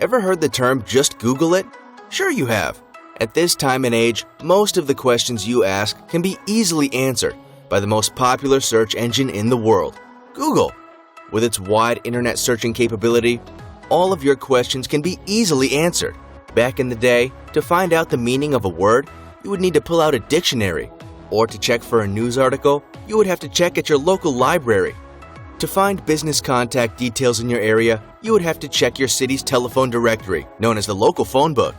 Ever heard the term "just Google it"? Sure you have. At this time and age, most of the questions you ask can be easily answered by the most popular search engine in the world, Google. With its wide internet searching capability, all of your questions can be easily answered. Back in the day, to find out the meaning of a word, you would need to pull out a dictionary. Or to check for a news article, you would have to check at your local library. To find business contact details in your area, you would have to check your city's telephone directory, known as the local phone book.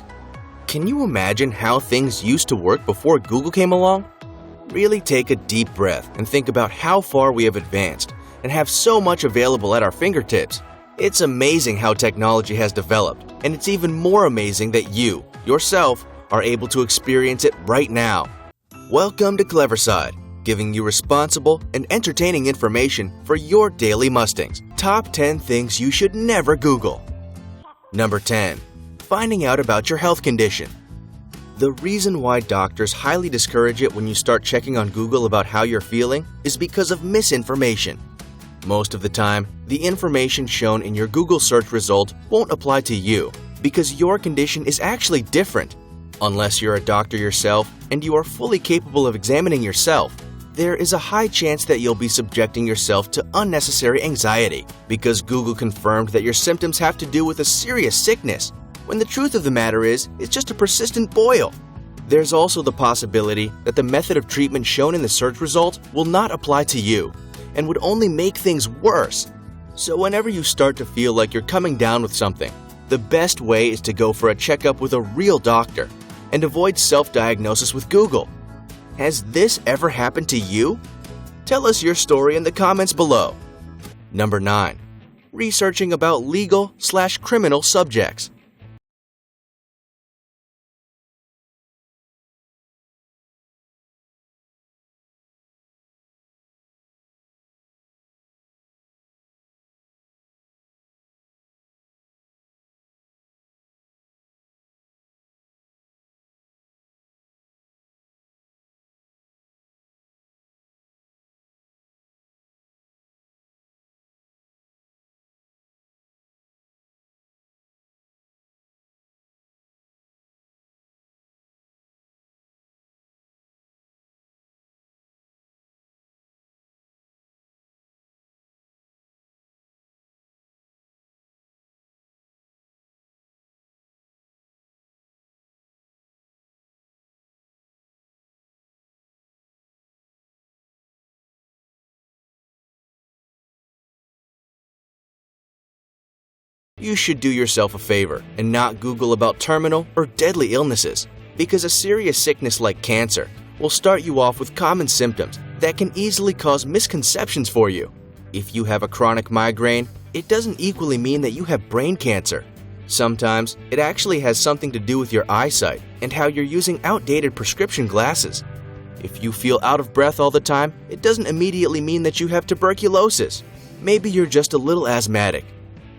Can you imagine how things used to work before Google came along? Really take a deep breath and think about how far we have advanced and have so much available at our fingertips. It's amazing how technology has developed, and it's even more amazing that you, yourself, are able to experience it right now. Welcome to cleverside, giving you responsible and entertaining information for your daily mustings. Top 10 things you should never Google. Number 10. Finding out about your health condition. The reason why doctors highly discourage it when you start checking on Google about how you're feeling is because of misinformation. Most of the time, the information shown in your Google search result won't apply to you because your condition is actually different. Unless you're a doctor yourself and you are fully capable of examining yourself, there is a high chance that you'll be subjecting yourself to unnecessary anxiety because Google confirmed that your symptoms have to do with a serious sickness, when the truth of the matter is, it's just a persistent boil. There's also the possibility that the method of treatment shown in the search result will not apply to you and would only make things worse. So whenever you start to feel like you're coming down with something, the best way is to go for a checkup with a real doctor and avoid self-diagnosis with Google. Has this ever happened to you? Tell us your story in the comments below. Number 9. Researching about legal/criminal subjects. You should do yourself a favor and not Google about terminal or deadly illnesses, because a serious sickness like cancer will start you off with common symptoms that can easily cause misconceptions for you. If you have a chronic migraine, it doesn't equally mean that you have brain cancer. Sometimes it actually has something to do with your eyesight and how you're using outdated prescription glasses. If you feel out of breath all the time, it doesn't immediately mean that you have tuberculosis. Maybe you're just a little asthmatic.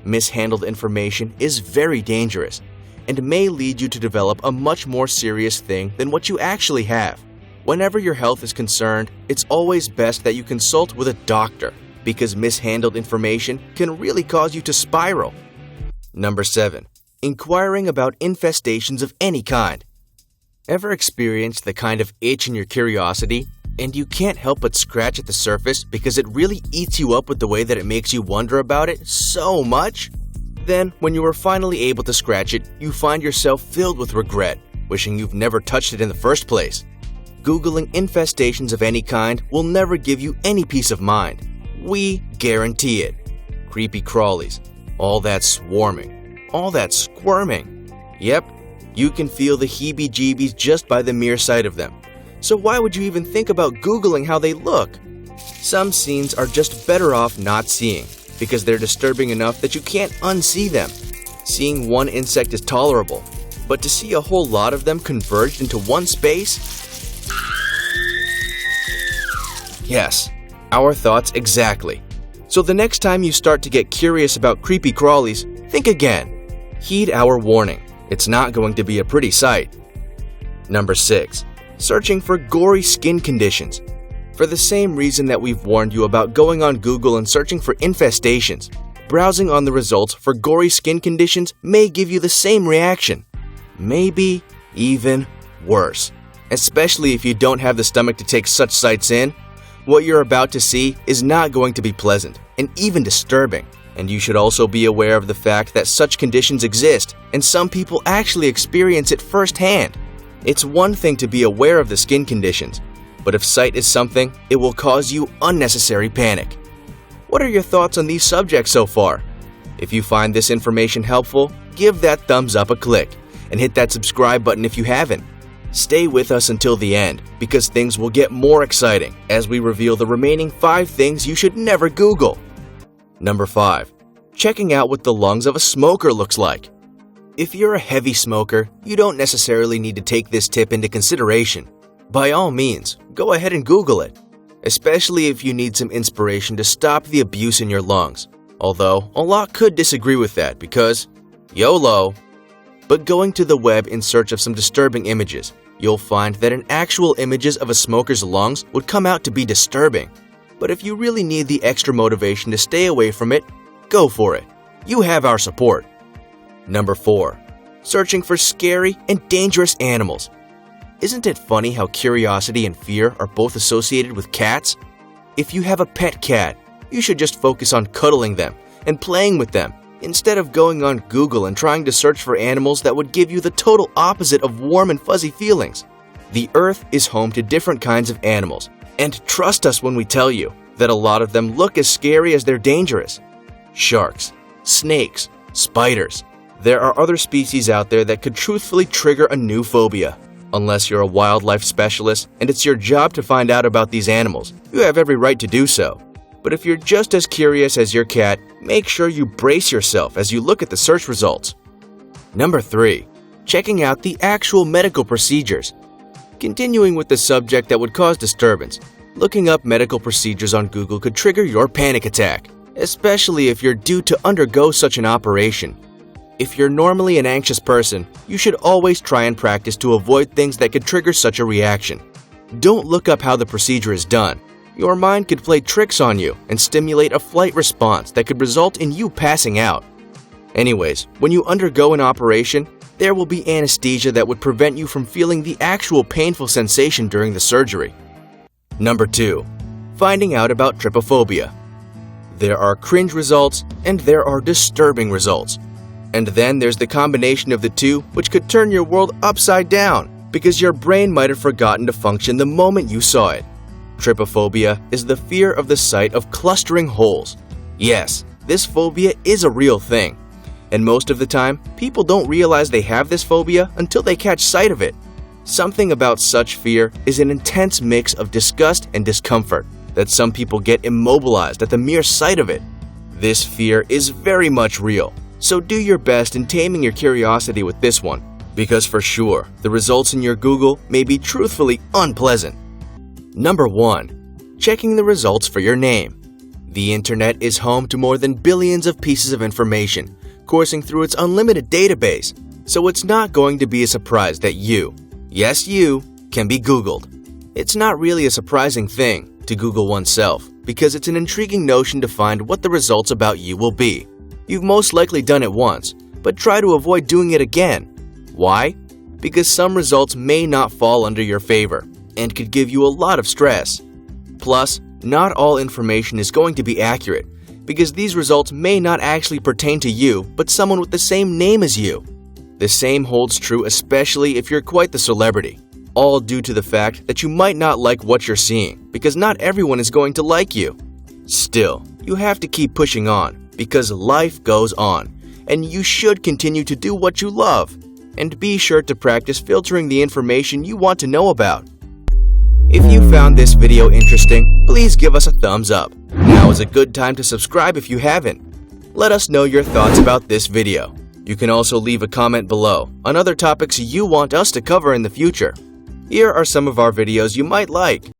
Mishandled information is very dangerous and may lead you to develop a much more serious thing than what you actually have. Whenever your health is concerned, it's always best that you consult with a doctor because mishandled information can really cause you to spiral. Number 7. Inquiring about infestations of any kind. Ever experienced the kind of itch in your curiosity and you can't help but scratch at the surface because it really eats you up with the way that it makes you wonder about it so much? Then, when you are finally able to scratch it, you find yourself filled with regret, wishing you've never touched it in the first place. Googling infestations of any kind will never give you any peace of mind. We guarantee it. Creepy crawlies, all that swarming, all that squirming. Yep, you can feel the heebie-jeebies just by the mere sight of them. So why would you even think about Googling how they look? Some scenes are just better off not seeing because they're disturbing enough that you can't unsee them. Seeing one insect is tolerable, but to see a whole lot of them converged into one space? Yes, our thoughts exactly. So the next time you start to get curious about creepy crawlies, think again. Heed our warning. It's not going to be a pretty sight. Number 6. Searching for gory skin conditions. For the same reason that we've warned you about going on Google and searching for infestations, browsing on the results for gory skin conditions may give you the same reaction. Maybe even worse. Especially if you don't have the stomach to take such sights in. What you're about to see is not going to be pleasant and even disturbing. And you should also be aware of the fact that such conditions exist and some people actually experience it firsthand. It's one thing to be aware of the skin conditions, but if sight is something, it will cause you unnecessary panic. What are your thoughts on these subjects so far? If you find this information helpful, give that thumbs up a click and hit that subscribe button if you haven't. Stay with us until the end because things will get more exciting as we reveal the remaining 5 things you should never Google. Number 5. Checking out what the lungs of a smoker looks like. If you're a heavy smoker, you don't necessarily need to take this tip into consideration. By all means, go ahead and Google it, especially if you need some inspiration to stop the abuse in your lungs. Although, a lot could disagree with that because YOLO. But going to the web in search of some disturbing images, you'll find that an actual images of a smoker's lungs would come out to be disturbing. But if you really need the extra motivation to stay away from it, go for it. You have our support. Number 4. Searching for scary and dangerous animals. Isn't it funny how curiosity and fear are both associated with cats? If you have a pet cat, you should just focus on cuddling them and playing with them instead of going on Google and trying to search for animals that would give you the total opposite of warm and fuzzy feelings. The earth is home to different kinds of animals, and trust us when we tell you that a lot of them look as scary as they're dangerous. Sharks, snakes, spiders. There are other species out there that could truthfully trigger a new phobia. Unless you're a wildlife specialist and it's your job to find out about these animals, you have every right to do so. But if you're just as curious as your cat, make sure you brace yourself as you look at the search results. Number 3. Checking out the actual medical procedures. Continuing with the subject that would cause disturbance, looking up medical procedures on Google could trigger your panic attack, especially if you're due to undergo such an operation. If you're normally an anxious person, you should always try and practice to avoid things that could trigger such a reaction. Don't look up how the procedure is done. Your mind could play tricks on you and stimulate a flight response that could result in you passing out. Anyways, when you undergo an operation, there will be anesthesia that would prevent you from feeling the actual painful sensation during the surgery. Number 2. Finding out about trypophobia. There are cringe results and there are disturbing results. And then there's the combination of the two, which could turn your world upside down because your brain might have forgotten to function the moment you saw it. Trypophobia is the fear of the sight of clustering holes. Yes, this phobia is a real thing. And most of the time, people don't realize they have this phobia until they catch sight of it. Something about such fear is an intense mix of disgust and discomfort that some people get immobilized at the mere sight of it. This fear is very much real, so do your best in taming your curiosity with this one, because for sure, the results in your Google may be truthfully unpleasant. Number 1. Checking the results for your name. The internet is home to more than billions of pieces of information, coursing through its unlimited database, so it's not going to be a surprise that you, yes you, can be Googled. It's not really a surprising thing to Google oneself, because it's an intriguing notion to find what the results about you will be. You've most likely done it once, but try to avoid doing it again. Why? Because some results may not fall under your favor and could give you a lot of stress. Plus, not all information is going to be accurate, because these results may not actually pertain to you, but someone with the same name as you. The same holds true especially if you're quite the celebrity, all due to the fact that you might not like what you're seeing, because not everyone is going to like you. Still, you have to keep pushing on, because life goes on, and you should continue to do what you love, and be sure to practice filtering the information you want to know about. If you found this video interesting, please give us a thumbs up. Now is a good time to subscribe if you haven't. Let us know your thoughts about this video. You can also leave a comment below on other topics you want us to cover in the future. Here are some of our videos you might like.